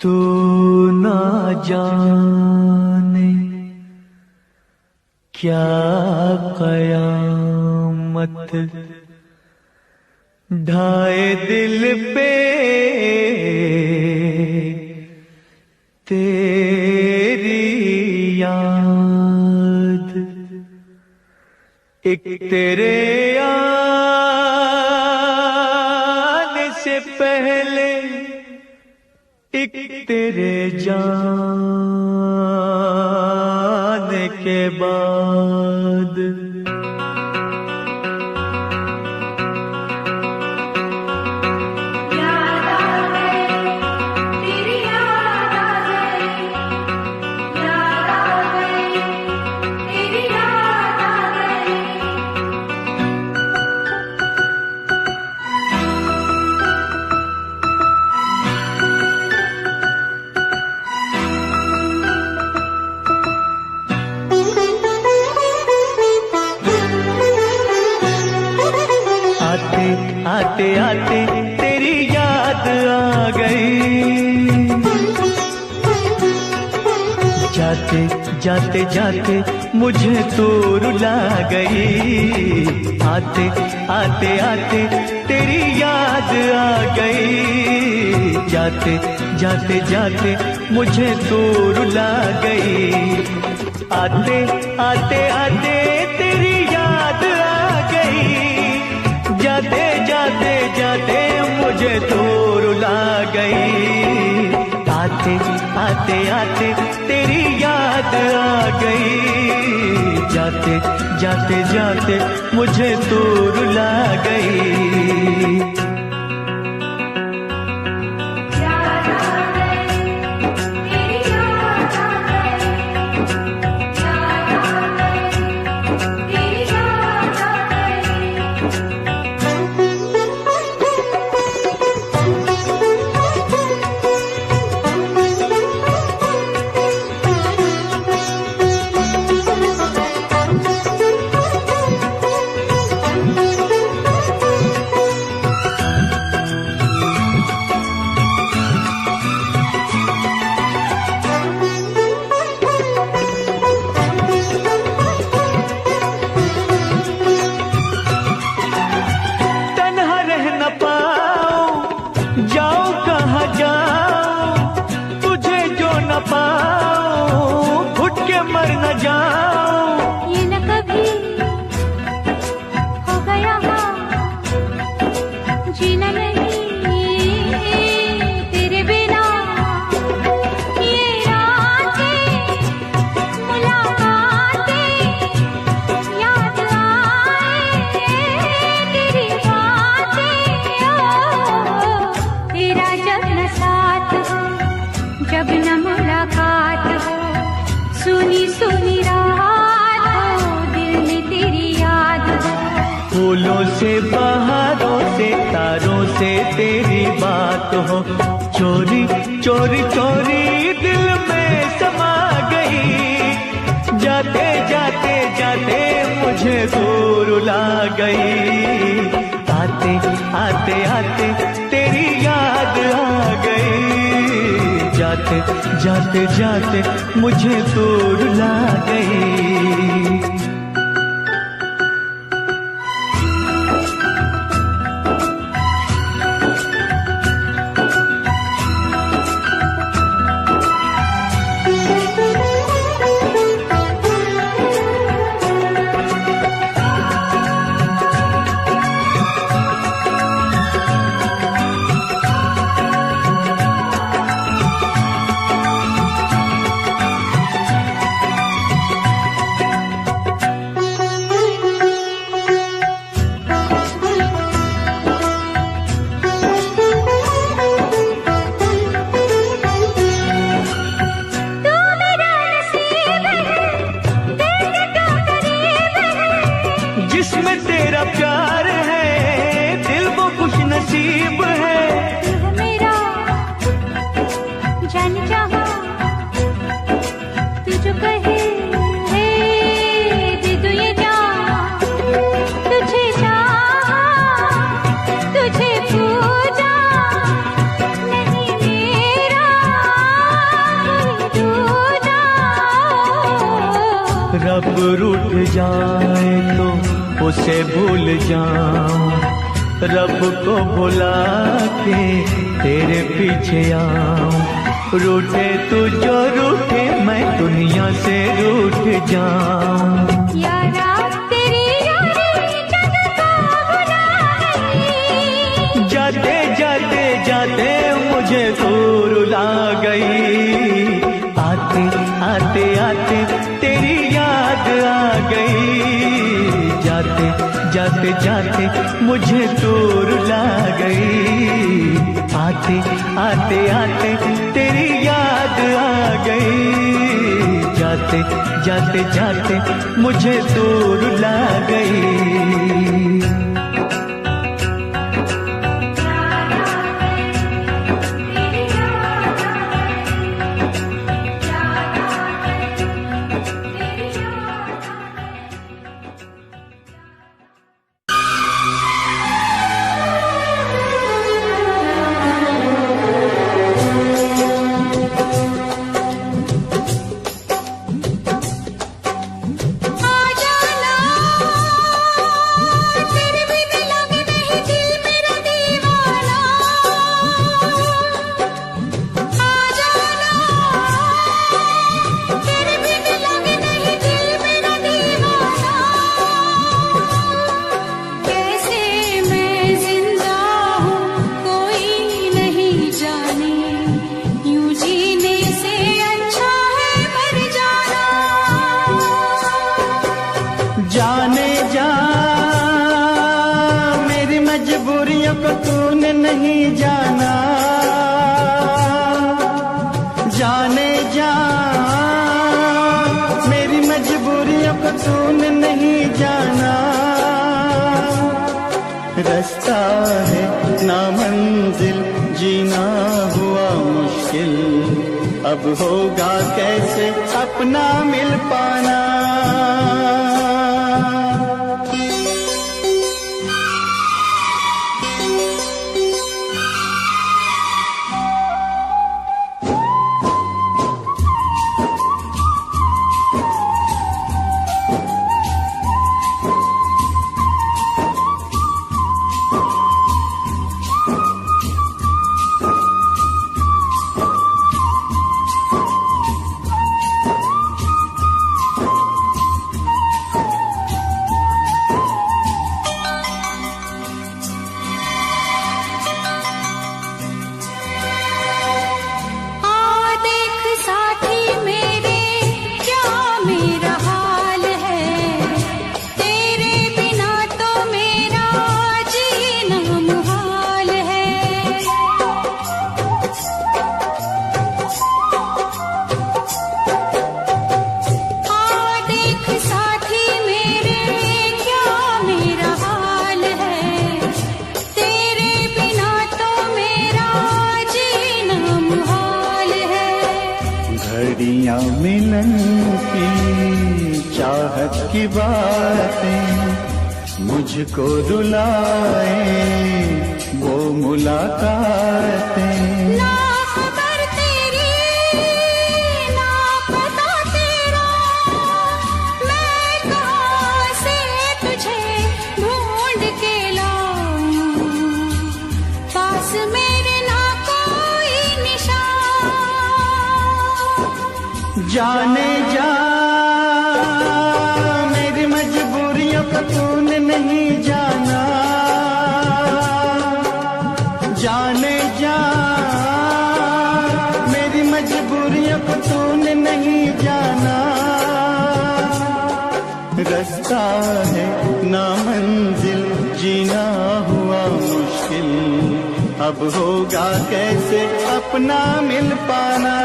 तू ना जाने क्या कयामत ढाए दिल पे तेरी याद। एक तेरे आने से पहले एक तेरे जाने के बाद। आते आते तेरी याद आ गई, जाते जाते जाते मुझे तो रुला गई। आते आते आते तेरी याद आ गई, जाते जाते जाते मुझे तो रुला गई। आते आते आते तेरी याद आ गई, जाते जाते जाते मुझे तो रुला गई। आते आते आते तेरी याद आ गई, जाते जाते जाते मुझे तो रुला गई। जाऊं कहाँ जाऊं तुझे जो न पाऊं, घुट के मर न जाऊं। ये न कभी हो गया जीना नहीं तेरे बिना। ये रातें मुलाकातें याद आए तेरी बातें। तेरा जब न साथ हो, जब न मुलाकात हो, सुनी सुनी रात हो, दिल में तेरी याद हो। फूलों से बहारों से तारों से तेरी बात हो, चोरी चोरी चोरी दिल में समा गई। जाते जाते जाते मुझे तो रुला गई। आते आते आते तेरी याद आ गई, जाते जाते जाते मुझे तो रुला गई। जब रूठ जाए तो उसे भूल जाऊं, रब को भुला के तेरे पीछे आऊं। रूठे तू जो रूठे मैं दुनिया से रूठ जाऊं। यारा तेरी यारी जग को भुला गई, जाते जाते जाते मुझे दूर ला गई। आते आते आते तेरी याद आ गई, जाते जाते जाते मुझे दूर ला गई। आते आते आते तेरी याद आ गई, जाते जाते जाते मुझे दूर ला गई। जाने जा मेरी मजबूरियों को तूने नहीं जाना। जाने जा मेरी मजबूरियों को तूने नहीं जाना। रास्ता है ना मंजिल जीना हुआ मुश्किल, अब होगा कैसे अपना मिल पाना। मिलन की चाहत की बातें मुझको रुलाए, वो मुलाकातें। ना खबर तेरी ना पता तेरा, मैं कहाँ से तुझे ढूंढ के लाऊं, पास मेरे ना कोई निशान। जाने जा मेरी मजबूरियों को तूने नहीं जाना। जाने जा मेरी मजबूरियों को तूने नहीं जाना। रास्ता है ना मंजिल जीना हुआ मुश्किल, अब होगा कैसे अपना मिल पाना।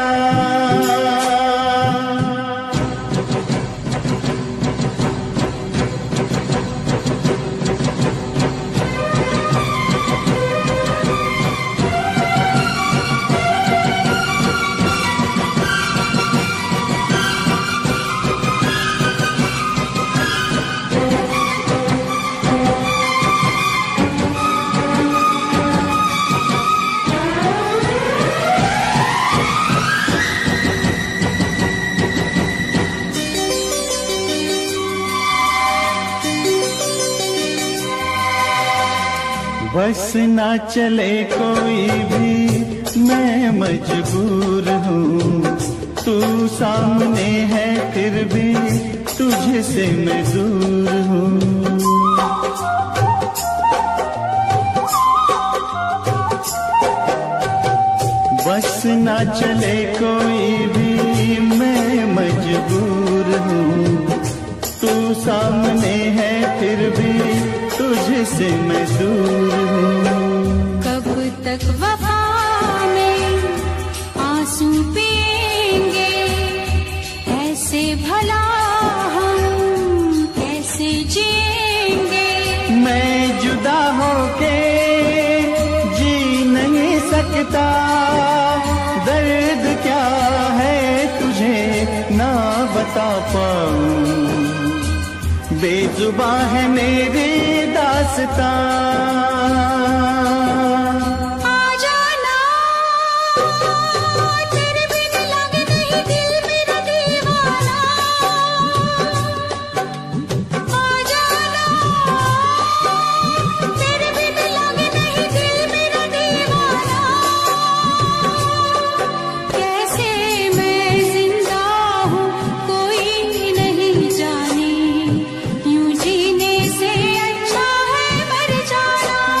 बस ना चले कोई भी मैं मजबूर हूँ, तू सामने है फिर भी तुझसे मैं दूर हूँ। बस ना चले कोई भी मैं मजबूर हूँ, तू सामने है फिर भी तुझसे मैं दूर हूँ। कब तक वफा में आंसू पिएंगे, ऐसे भला हम कैसे जिएंगे। मैं जुदा होके जी नहीं सकता, दर्द क्या है तुझे ना बता पाऊं, बेजुबां है मेरी दास्तां। आ जाना तेरे बिन लगे नहीं दिल मेरा दीवाना, आ जाना तेरे बिन लगे नहीं दिल मेरा दीवाना। कैसे मैं जिंदा हूँ कोई नहीं जाने, यूं जीने से अच्छा है मर जाना।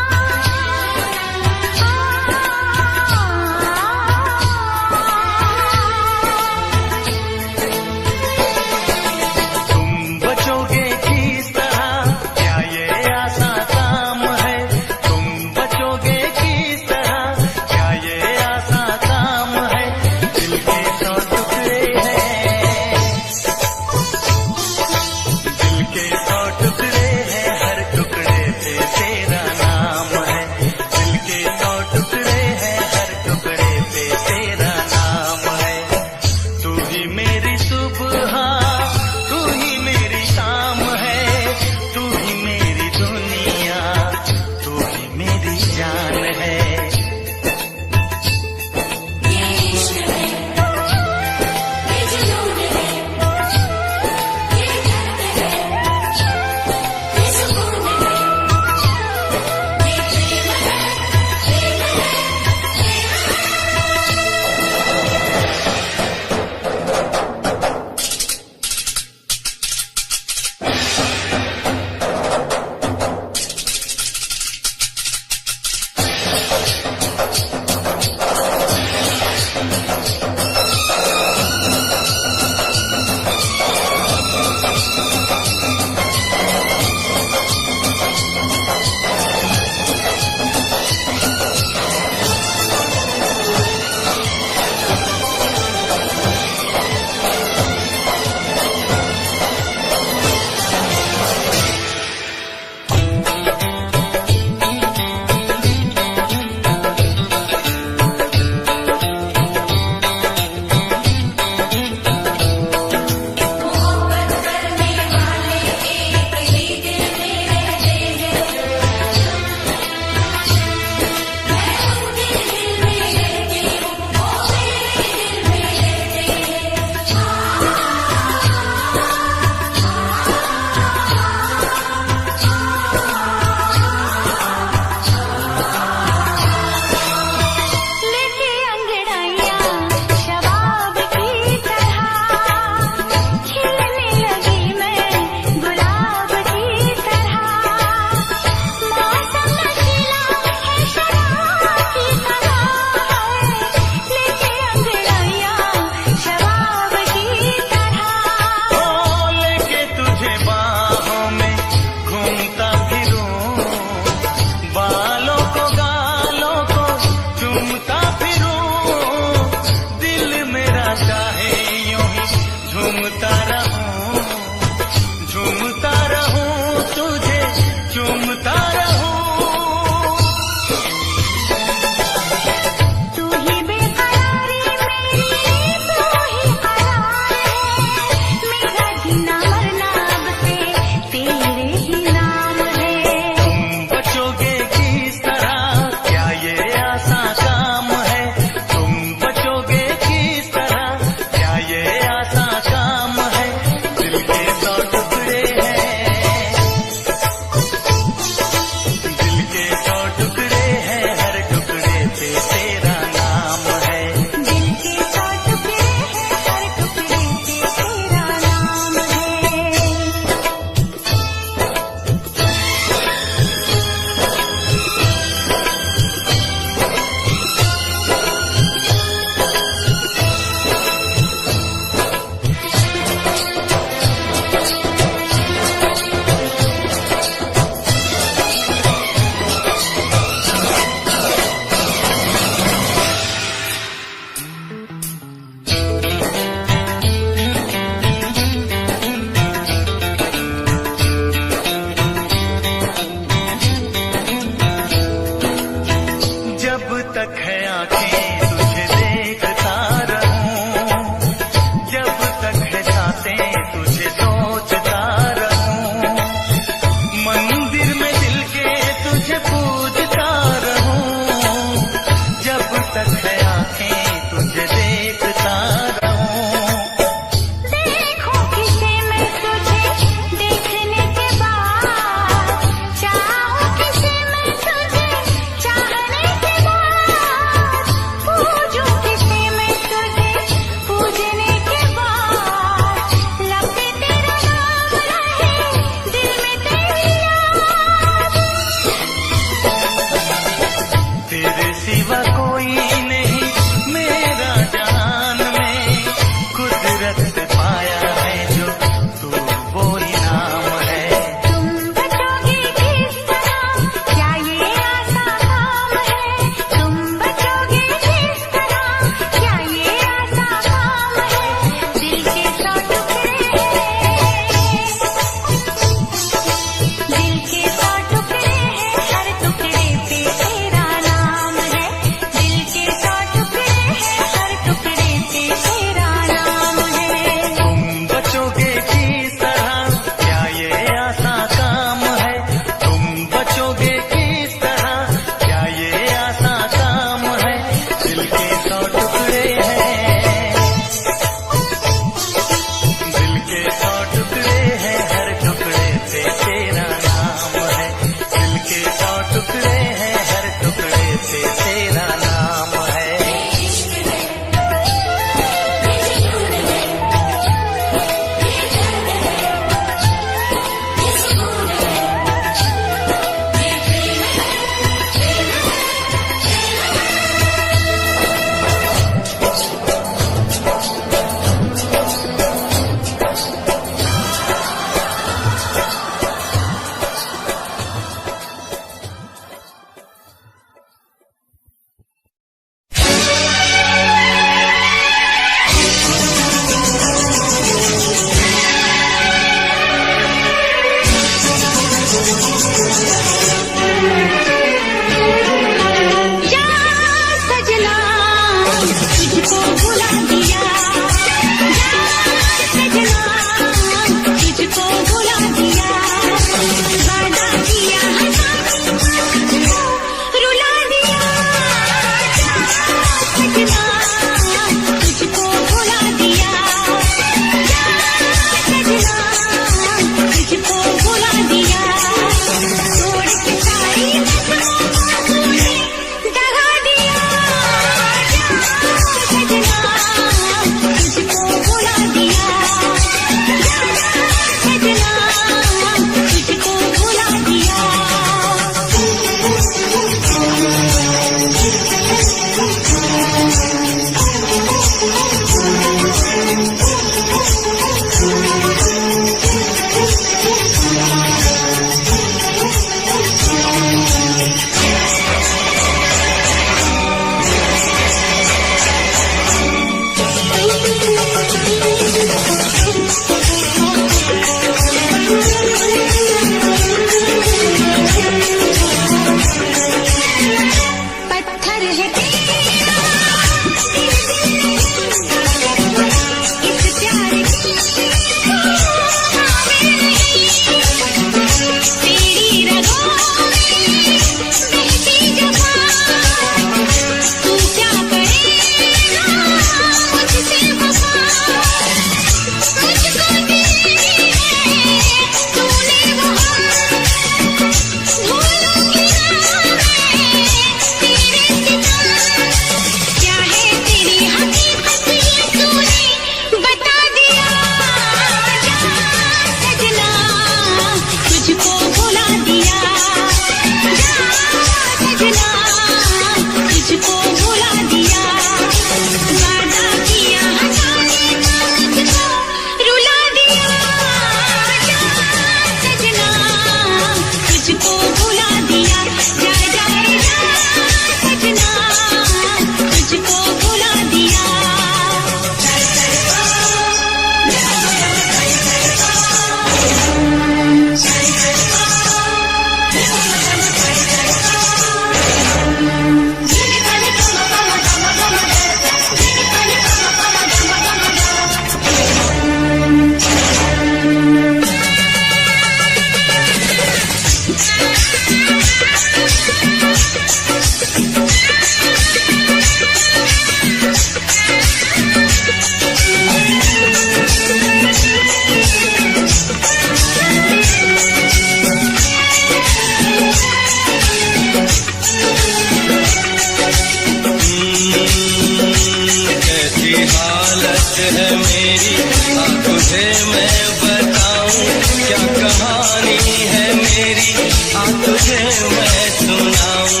है मेरी, हाँ तुझे मैं बताऊं क्या कहानी है मेरी, हाँ तुझे मैं सुनाऊं।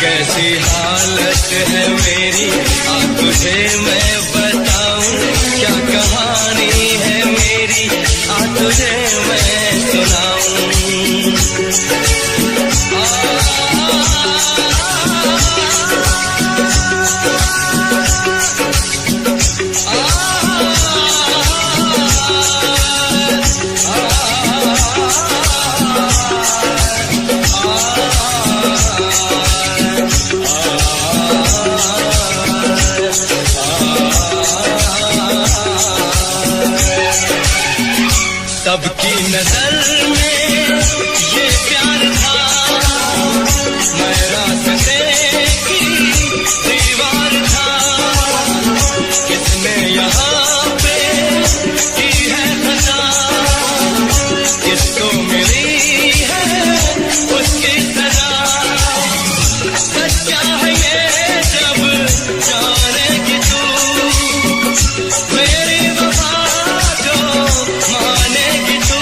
कैसी हालत है मेरी, हाँ तुझे मैं बताऊं क्या कहानी है मेरी, हाँ तुझे मैं सुनाऊं। सबकी नजर में ये प्यार था, मैं रास्ते की दीवार था, किसने यहाँ पे की है खता, किसको मिली है उसकी सजा। सच्चा है ये जब जानेगी तू, मेरी वफा को मानेगी तू।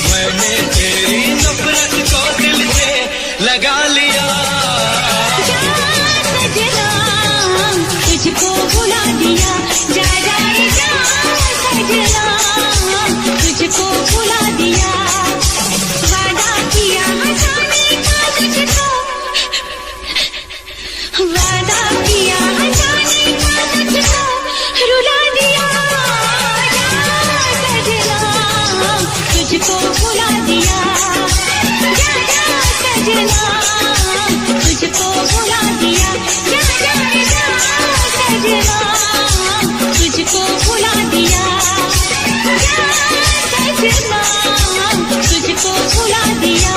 मैंने तेरी नफरत को दिल से लगा लिया। तुझको भुला दिया, जा जा जा सजना, तुझको भुला दिया। वादा किया हंसाने का तुझको, वादा किया हंसाने का तुझको रुला दिया। जा सजना, तुझको भुला दिया, जा जा सजना, तुझको भुला दिया। जा जा जा सजना, तुझको भुला दिया। जा सजना, तुझको भुला दिया।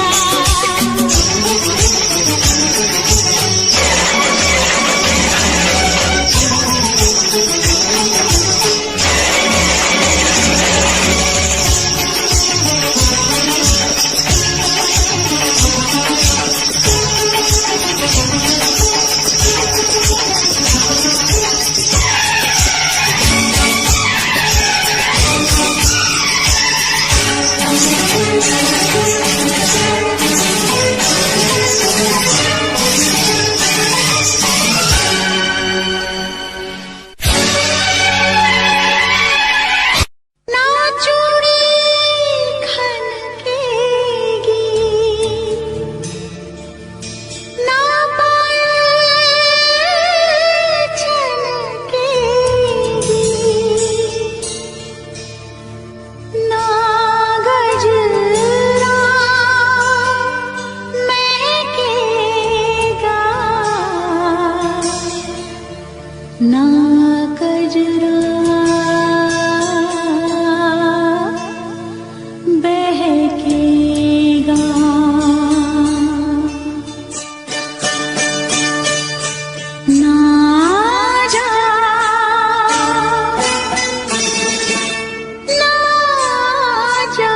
ना कजरा बहकेगा, ना जा ना जा।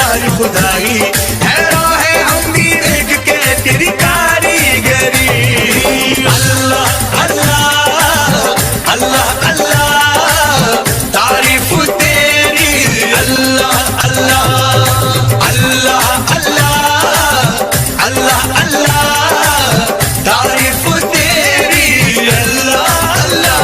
सारी खुदाई, हैरान है हम भी देख के तेरी कारीगरी। अल्लाह अल्लाह अल्लाह अल्लाह तारीफ तेरी, अल्लाह अल्लाह अल्लाह अल्लाह अल्लाह अल्लाह तारीफ तेरी, अल्लाह अल्लाह।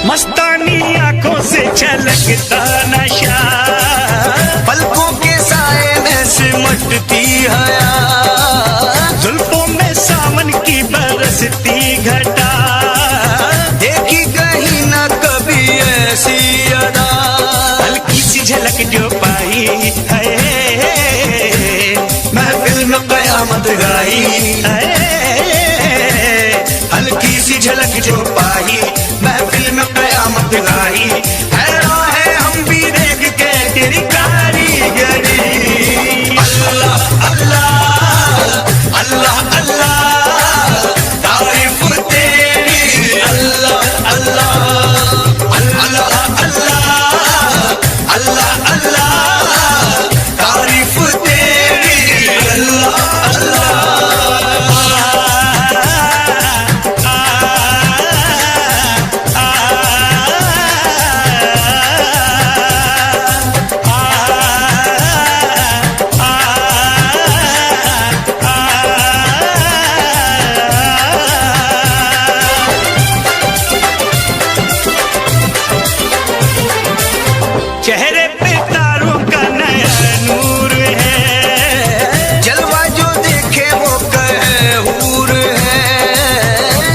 मस्तानी आंखों से छलकता नशा, पलकों के साए में सिमटती हया, जुल्फों में सावन की बरसती घटा, देखी कहीं ना कभी ऐसी अदा, हल्की सी झलक जो पाई है महफिल में कयामत गाई है, हल्की सी झलक जो पाई महफिल में कयामत गाई, हैरान है हम भी देख के तेरी कारीगरी। अल्लाह अल्लाह अल्लाह अल्लाह तारीफ तेरी, अल्लाह अल्लाह अल्लाह अल्लाह अल्लाह अल्लाह तारीफ तेरी, अल्लाह अल्लाह। चेहरे पे तारों का नया नूर है, जलवा जो देखे वो कहे हूर है,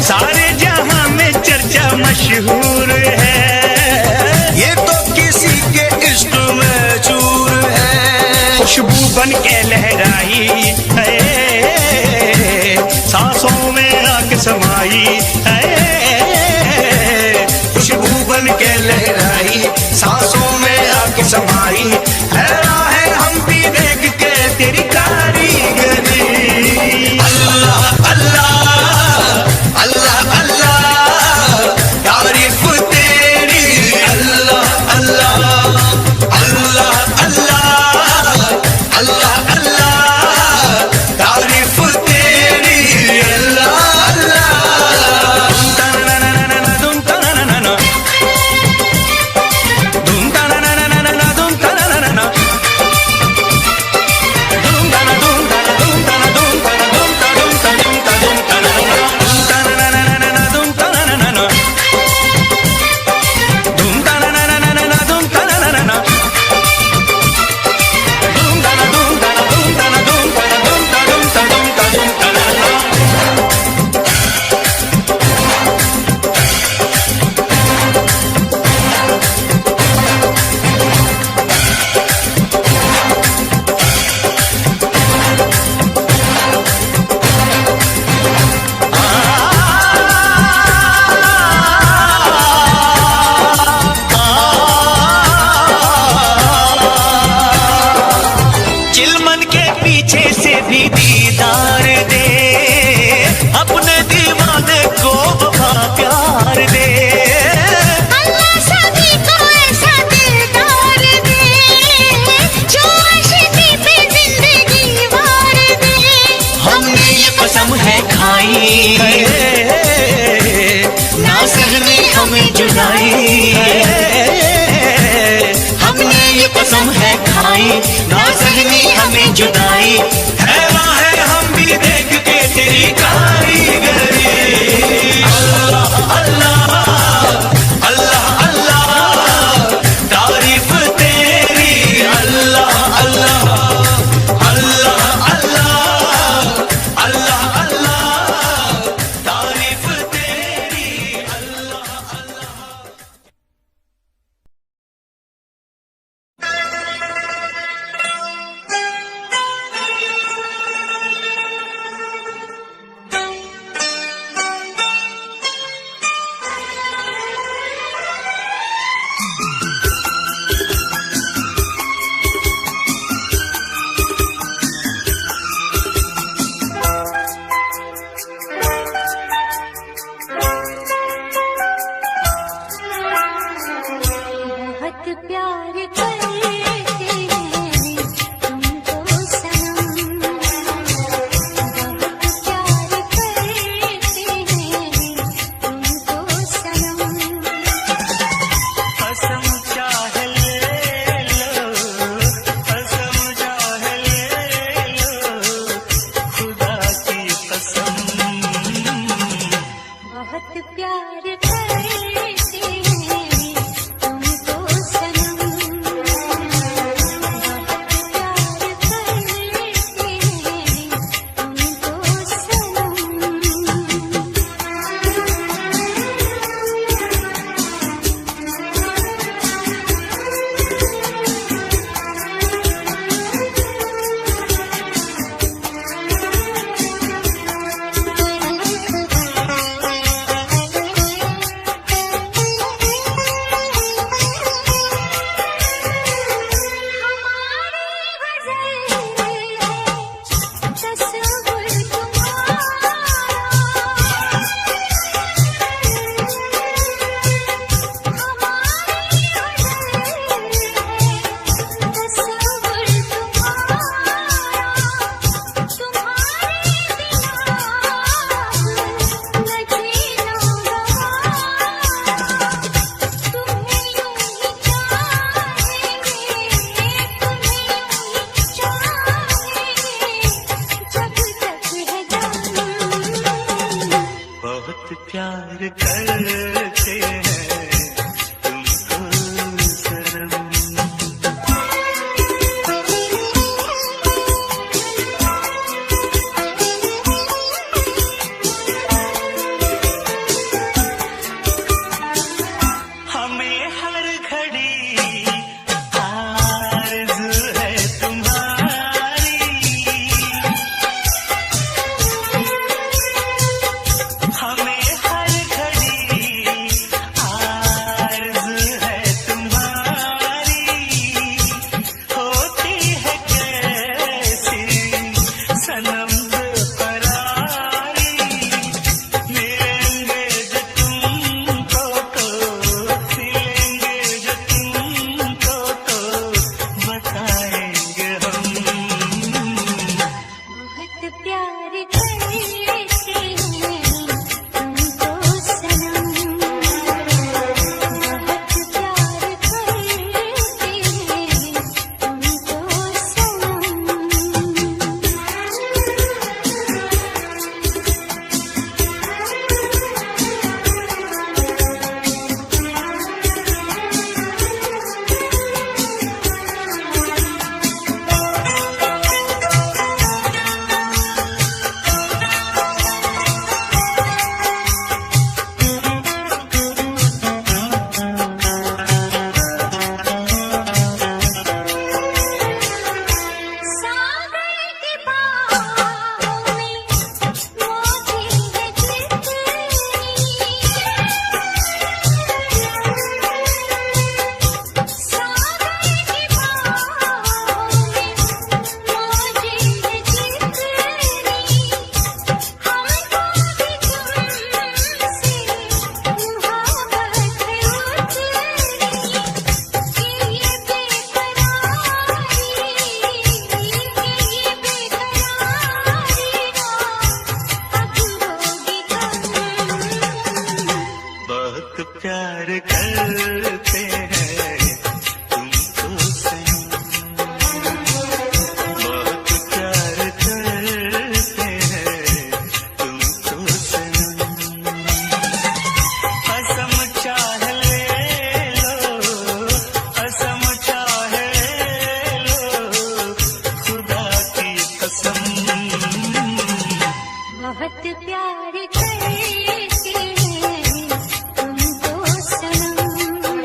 सारे जहां में चर्चा मशहूर है, ये तो किसी के इश्क में चूर है, खुशबू बन के लहराई है, सांसों में आके समाई है, खुशबू बन के लहराई सांसों में आके समाई, हैरान है हम भी देख के तेरी कारीगरी। अल्लाह अल्लाह अल्लाह अल्लाह तारीफ तेरी, अल्लाह अल्लाह अल्लाह अल्लाह अल्लाह अल्लाह तारीफ तेरी, अल्लाह अल्लाह। चिलमन के पीछे से भी दीदार दे, अपने दीवाने को वफा प्यार दे, अल्लाह सभी को ऐसा दिलदार दे, जो आशिकी पे जिंदगी वार दे, हमने ये कसम है खाई ना सहने हमें जुदाई, हमने ये कसम है खाई ना सहने हमें जुदाई, हैरान है हम भी देख के तेरी कारीगरी। अल्लाह अल्लाह अल्लाह अल्लाह तारीफ तेरी, अल्लाह अल्लाह अल्लाह अल्लाह अल्लाह अल्लाह तारीफ तेरी, अल्लाह अल्लाह। बहुत प्यार करते हैं तुमको सनम, बहुत प्यार करते हैं तुमको सनम। बहुत प्यार करते हैं तुमको सनम। हमें हर घड़ी आरज़ू है तुम्हारी, हमें हर घड़ी आरज़ू है तुम्हारी, होती है कैसी सनम बेकरारी, मिलेंगे जो तुमको तो मिलेंगे जो तुमको तो बताएंगे हम। बहुत प्यार करते हैं तुमको सनम, बहुत प्यार करते हैं तुमको सनम। सागर की बाहों में मोती है जितनी, सागर की बाहों में मोती है जितनी, हमको भी तुमसे मोहब्बत है उतनी, कि ये बेकरारी अब होगी कम। बहुत प्यार करते हैं तुमको सनम, बहुत प्यार करते हैं तुमको सनम। कसम चाह ले लो, कसम चाह लो, खुदा की कसम। बहुत प्यार करते हैं तुमको सनम,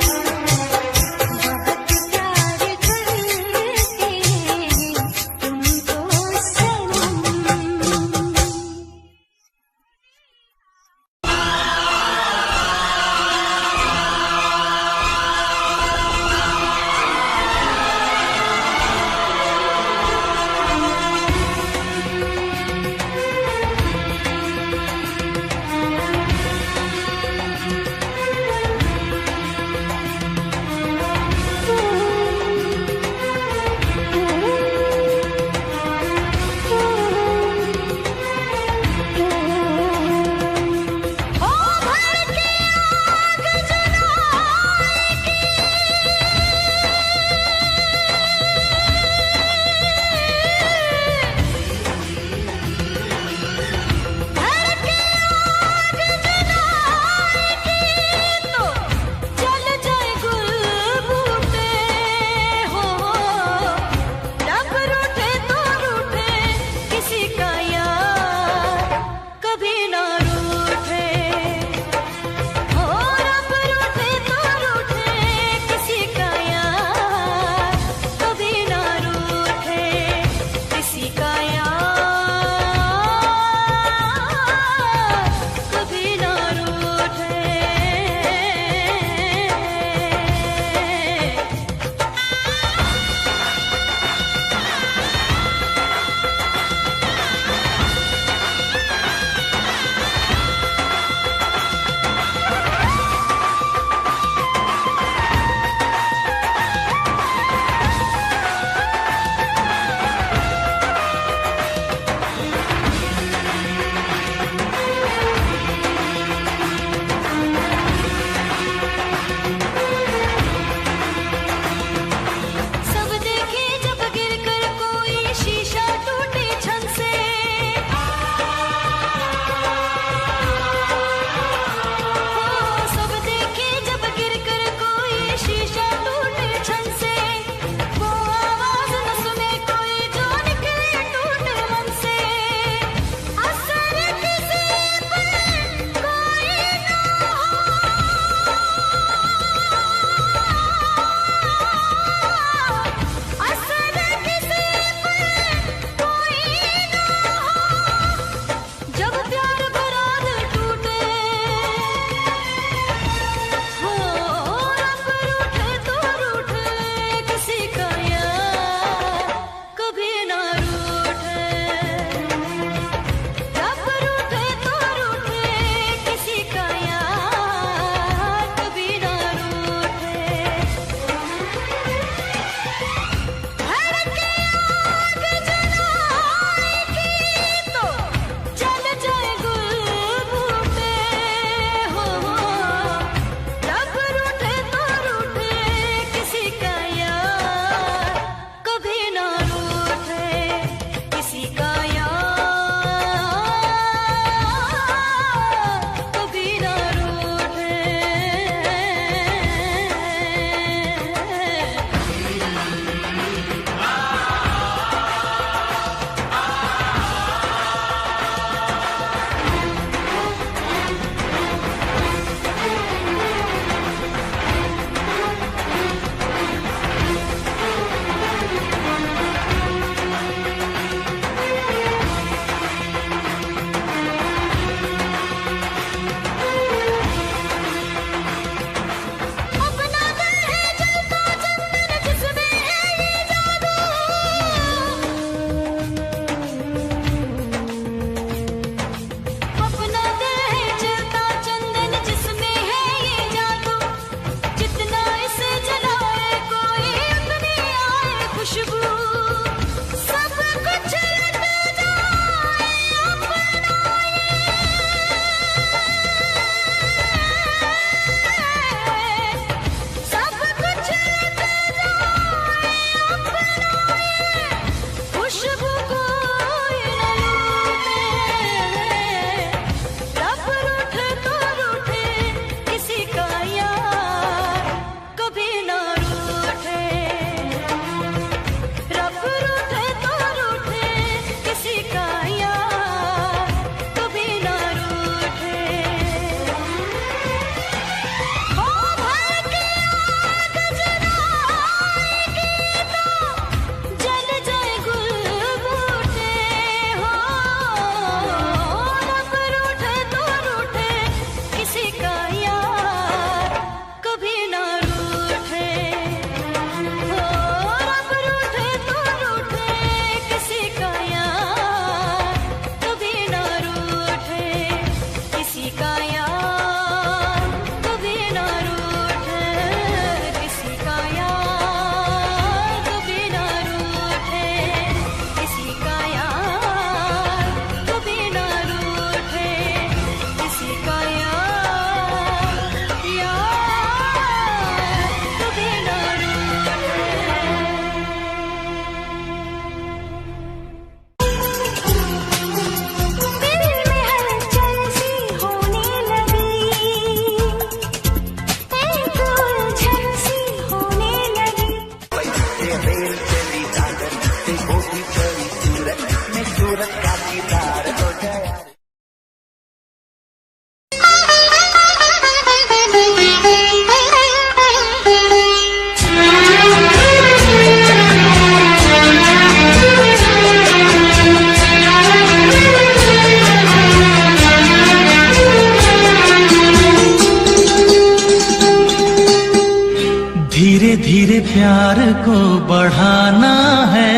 को बढ़ाना है,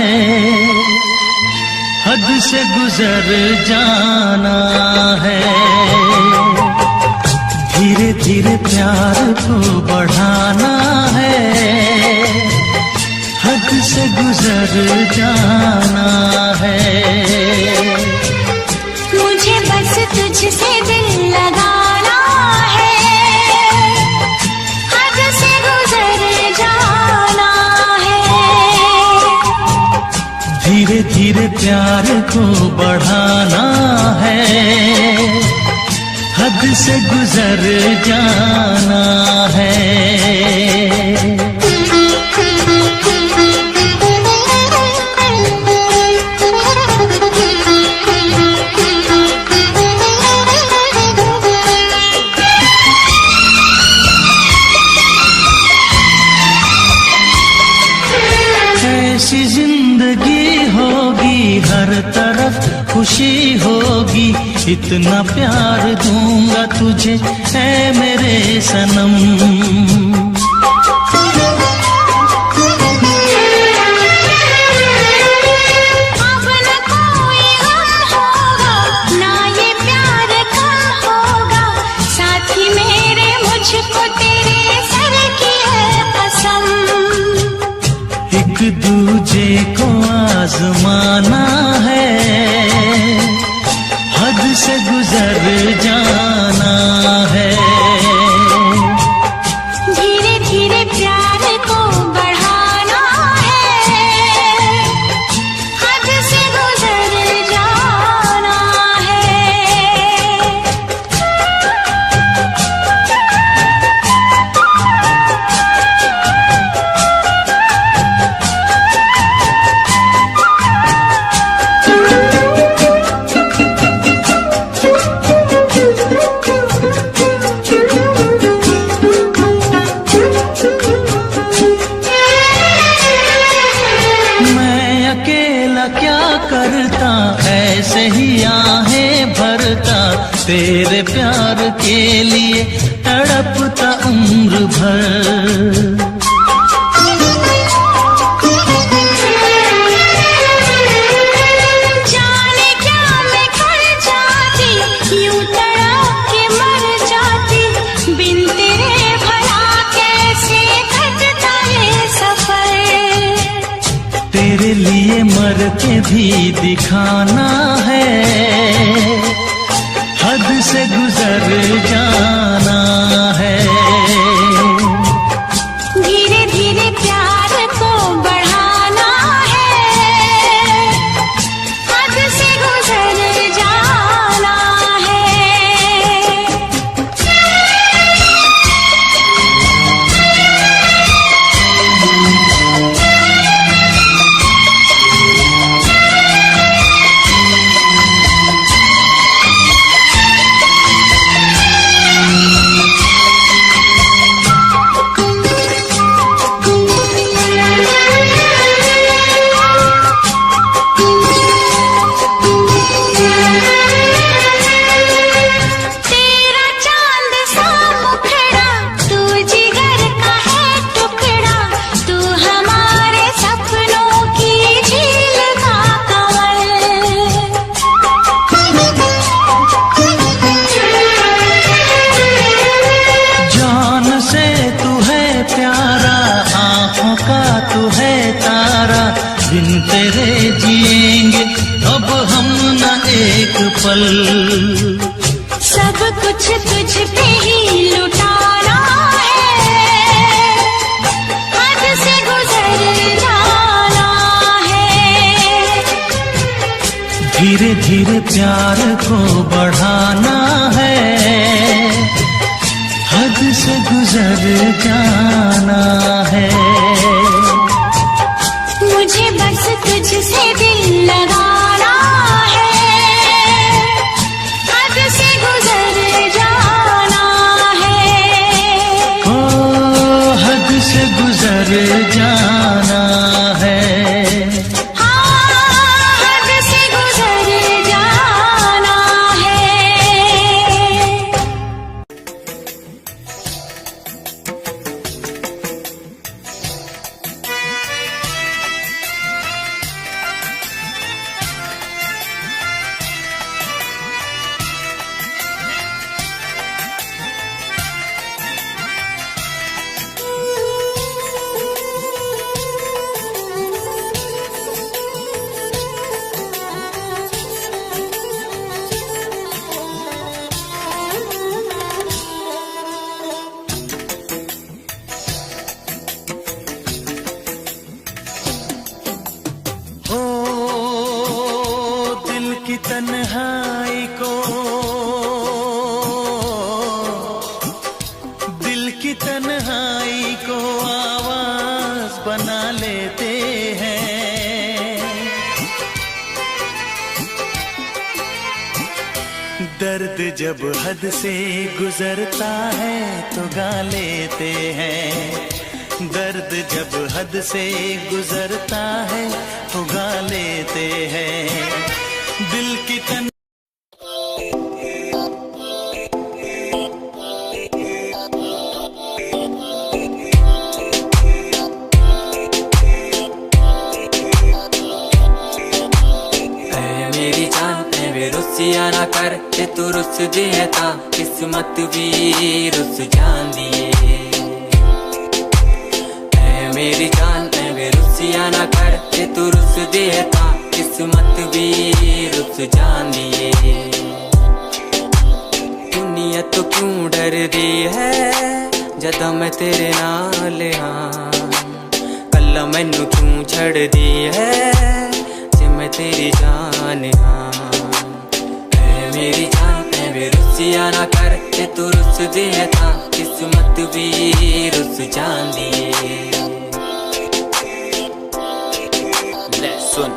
हद से गुजर जाना है। धीरे धीरे प्यार को बढ़ाना है, हद से गुजर जाना है। मुझे बस तुझसे दिल लगाना है, हद से गुजर जाना है। धीरे धीरे प्यार को बढ़ाना है, हद से गुजर जाना है। ऐसी जिंदगी होगी, हर तरफ खुशी होगी, इतना प्यार दूंगा तुझे ऐ मेरे सनम। अब न कोई गम होगा, ना ये प्यार कम होगा, साथी मेरे मुझको तेरे सर की है कसम। एक दूजे को आजमाना है, हद से गुजर जाना है। धीरे धीरे प्यार को बढ़ाना है, हद से गुजर जाना है। करता ऐसे ही आहें भरता, तेरे प्यार के लिए तड़पता उम्र भर। जाने क्या मैं कर जाती, यूं तड़प के मर जाती, बिन तेरे भला कैसे कटता है सफर। तेरे लिए मर के भी दिखाना है, हद से गुजर जाना है। धीरे धीरे प्यार को बढ़ाना है, हद से गुजर जाना है। तेरा चांद सा मुखड़ा, तू जिगर का है टुकड़ा, तू हमारे सपनों की झील का कमल। जान से तू है प्यारा, आँखों का तू है तारा, बिन तेरे जिएंगे अब हम न एक पल। सब कुछ तुझ पे ही लुटाना है, हद से गुजर जाना है। धीरे धीरे प्यार को बढ़ाना है, हद से गुजर जाना है। मुझे बस तुझसे दिल लगाना है, हद से गुजर जाना है। ओ हद से गुजर जाना है। हाँ, हद से गुजर जाना है। दर्द जब हद से गुजरता है तो गा लेते हैं, दर्द जब हद से गुजरता है तो गा लेते हैं, दिल की तन रुसिया ना कर ते तू रुस दिए ता किस्मत भी रुस जांदी ऐ मेरी जान ऐ वे रुसिया ना कर ते तू रुस दिए ता किस्मत भी रुस जांदी दुनिया तो क्यों डर दी है जदा मैं तेरे नाल हाँ, कल्ला मैनू क्यों छड़ दी है जे मैं तेरी जान हाँ, मेरी जान ऐ वे रुसिया ना कर ते तू रुस दिए ता किस्मत भी रुस जांदी ले सुन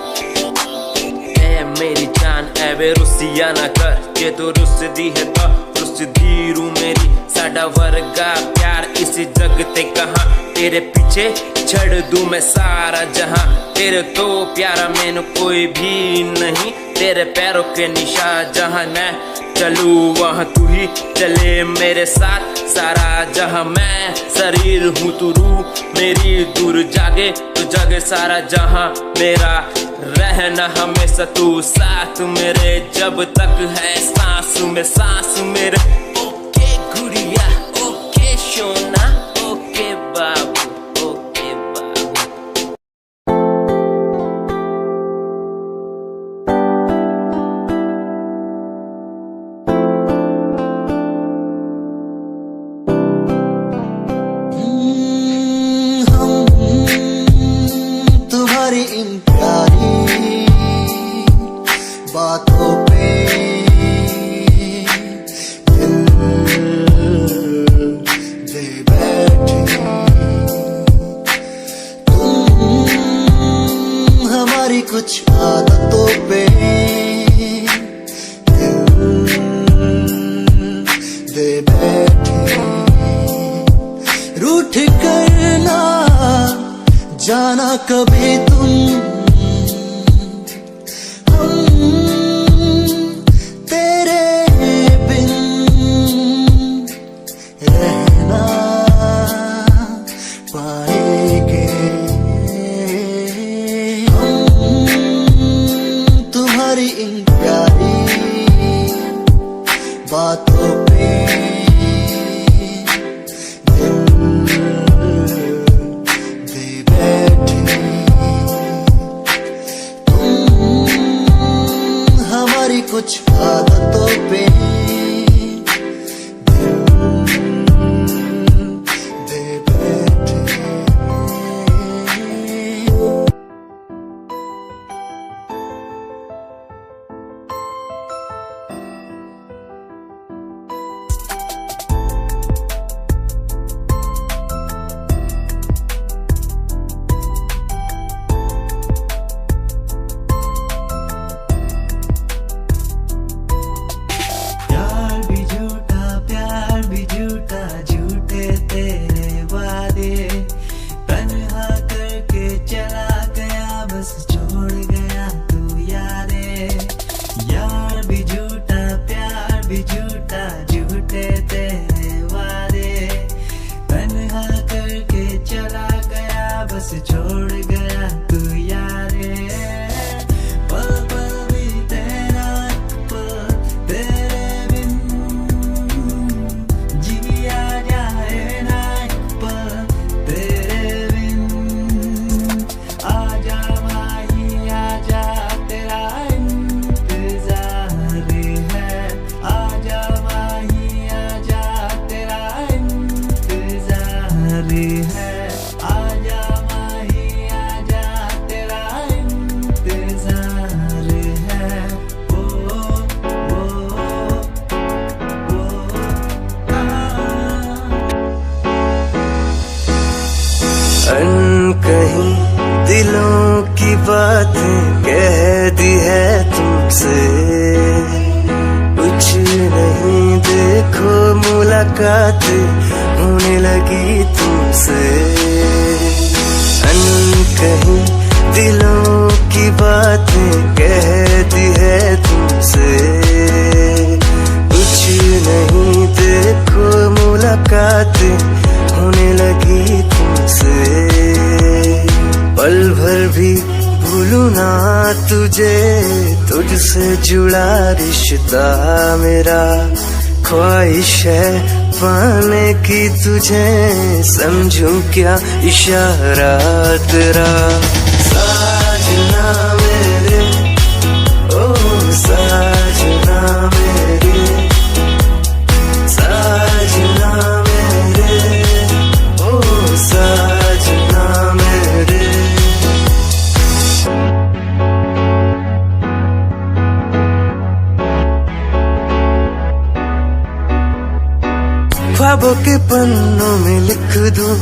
ऐ मेरी जान ऐ वे रुसिया ना कर के तू रुस दी है ता रुस दी रू मेरी साडा वर्गा प्यार इस जग ते कहां तेरे पीछे छड़ दूं मैं सारा जहां, तेरे तो प्यारा मैनू कोई भी नहीं, तेरे पैरों के निशान जहां मैं चलूं वहां तू ही चले मेरे साथ, सारा जहां मैं शरीर हूँ तू रूह मेरी, दूर जागे तो जागे सारा जहां मेरा, रहना हमेशा तू साथ मेरे जब तक है सांस में सांस मेरे। ओके गुड़िया ओके सोना ओके बाबू ओके बाबू। तुम्हारी इन प्यारी बातों पे दिल दे बैठे, तुम हमारी कुछ आदतों पे दिल दे बैठे, रूठ करना जाना कभी तुम, हम तेरे बिन रहना पाएंगे, हम तुम्हारी इन प्यारी बातों पे कुछ आदतों पे दे बैठे। छोड़ गया तू यारे, पल पल बीते रात पल तेरे बिन, जिया जाए ना पल तेरे बिन, आजा माही आजा तेरा इंतजार है, आजा माही आजा तेरा इंतजार है, आजा कहीं दिलों की बातें कह दी है तुमसे, कुछ नहीं मुलाकातें होने लगी तुमसे। अनकहीं दिलों की बातें कहती है तुमसे। कुछ नहीं देखो मुलाकातें होने लगी तुमसे। पल भर भी भूलूं ना तुझे, तुझसे जुड़ा रिश्ता मेरा। ख्वाहिश है पाने की तुझे, समझूं क्या इशारा तेरा। साजना मेरे, ओ साजना मेरे, साजना मेरे, ओ साजना मेरे। ख्वाबों के पन्नों में लिख दूं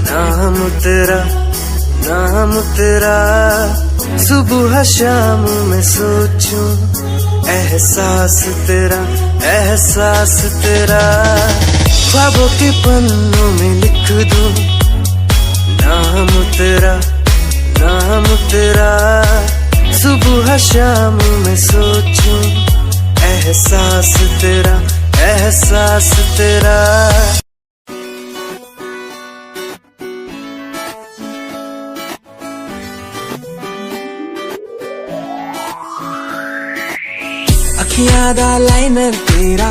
नाम तेरा, नाम तेरा। सुबह शाम में सोचूं एहसास तेरा, एहसास तेरा। ख्वाबों के पन्नों में लिख दूं नाम तेरा, नाम तेरा। सुबह शाम में सोचूं एहसास तेरा, एहसास तेरा। अखियां दा लाइनर तेरा,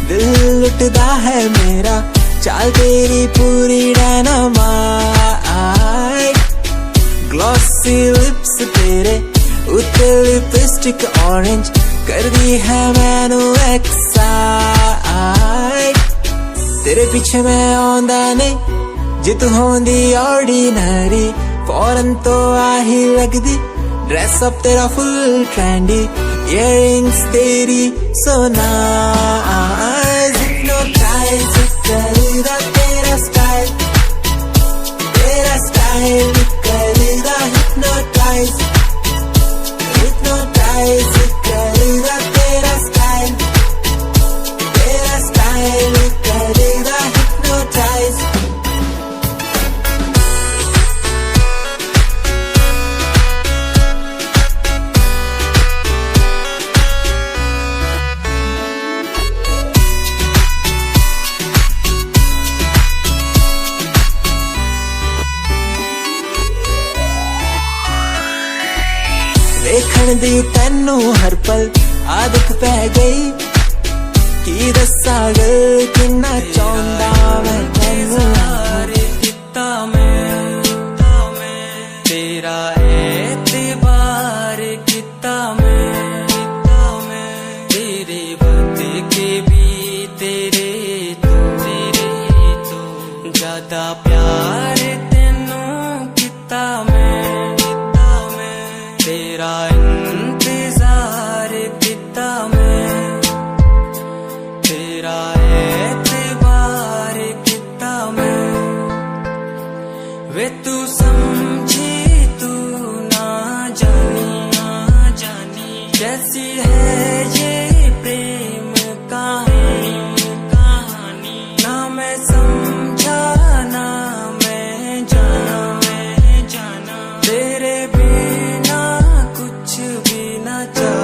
दिल लुटदा है मेरा। चाल तेरी पूरी डायनामाइट, ग्लॉसी लिप्स तेरे उत्ते लिपस्टिक ऑरेंज कर दी है मैनू एक्साइट। तेरे पीछे मैं आंदा नहीं, जे तू होंदी ऑर्डिनरी। फौरन तो आही लगदी ड्रेस अप तेरा फुल ट्रेंडी। इयररिंग्स तेरी so nice, hypnotize करेगा तेरा स्टाइल, तेरा स्टाइल करेगा hypnotize, hypnotize करेगा तेरा स्टाइल, तेरा स्टाइल करेगा hypnotize। देखण दी तैनू हर पल आदत पै गई, की दस्सां गल किन्ना चाहुंदा मैं तैनू। कित्ता मैं तेरा एतबार कित्ता मैं, तेरे बदले के भी तेरे तो ज्यादा प्यार तैनू कित्ता मैं। तेरा इंतजार कित्ता मैं, तेरा एतबार कित्ता मैं। वे तू समझी तू ना जानी, कैसी है ये प्रेम कहानी। ना मैं समझा ना मैं जाना, तेरे बिना कुछ भी ना चाह।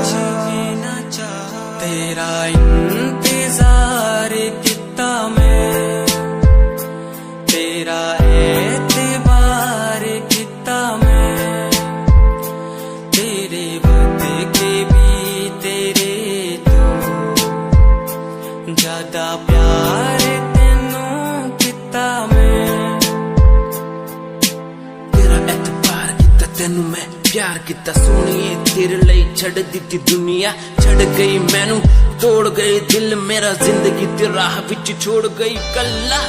तेरा इंतजार कित्ता मैं, तेरा एतबार कित्ता मैं। तेरे बदले के भी तेरे तो ज्यादा प्यार तैनू कित्ता मैं। तेरा एतबार कित्ता तैनू मैं, प्यार कित्ता सोनिए तेरे लिए छड़ दित्ती दुनिया। छड़ गई मैनू तोड़ गई दिल मेरा, जिंदगी तेरी राह विच छोड़ गई कल्ला।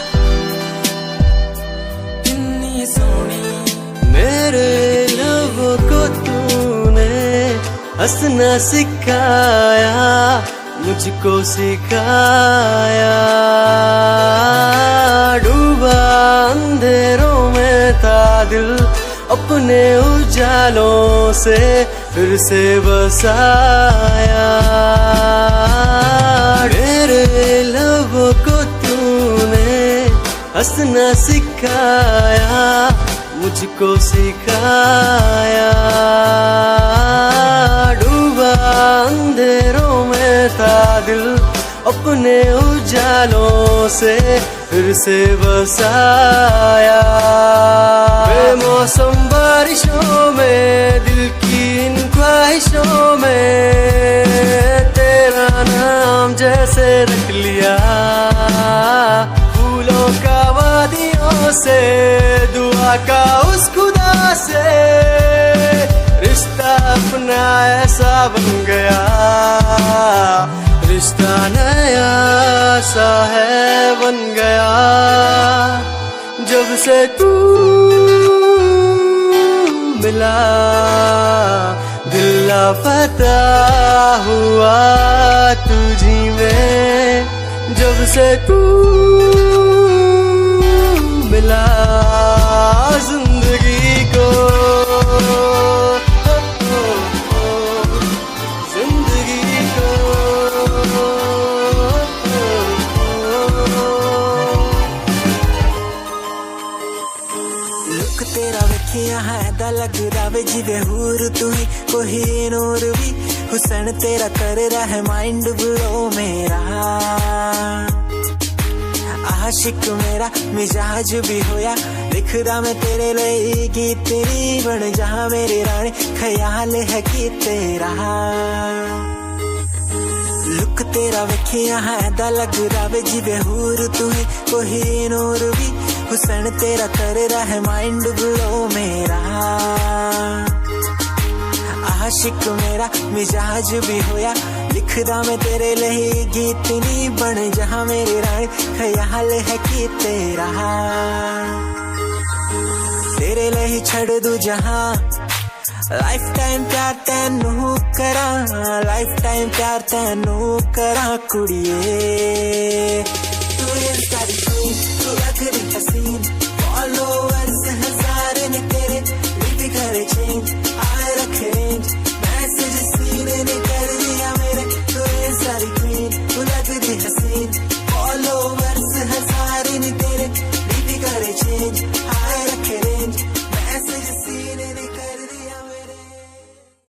कितनी सोनी मेरे लबों को तूने हंसना सिखाया, मुझको सिखाया। डूबा अंधेरों में था दिल, अपने उजालों से फिर से बसाया। मेरे लबों को हंसना सिखाया, मुझको सिखाया। डूबा अंधेरों में था दिल, अपने उजालों से फिर से बसाया। बेमौसम बारिशों में, दिल की इन ख्वाहिशों में, तेरा नाम जैसे रख लिया। फूलों का वादियों से, दुआ का उस खुदा से, रिश्ता अपना ऐसा बन गया। रिश्ता नया सा है बन गया। जब से तू मिला, दिल लापता हुआ तुझी में। जब से तू मिला जिंदगी को, जिंदगी को। लुक तेरा वेखिया है दा लगदा वे जिवे हूर तू ही कोई नूर भी। हुसन तेरा कर रहा है माइंड ब्लो मेरा। आशिक मेरा मिजाज भी होया, लिखदा मैं तेरे लिए गीत तेरी बन जा मेरी रानी। ख्याल है कि तेरा लुक तेरा वेखिया है दा लगदा वे जिवे हूर तू ही कोई नूर भी। हुसन तेरा कर रहा है माइंड ब्लो मेरा। आशिक मेरा मिजाज भी होया, लिखदा मैं तेरे लिए गीत नी बन जहां मेरी रानी। ख्याल है कि तेरा तेरे लिए छड़ दूं जहां। लाइफ टाइम प्यार तैनू करा, लाइफ टाइम प्यार तैनू करा कुड़िए। तू इंस्टा दी क्वीन, तू लगदी हसीन।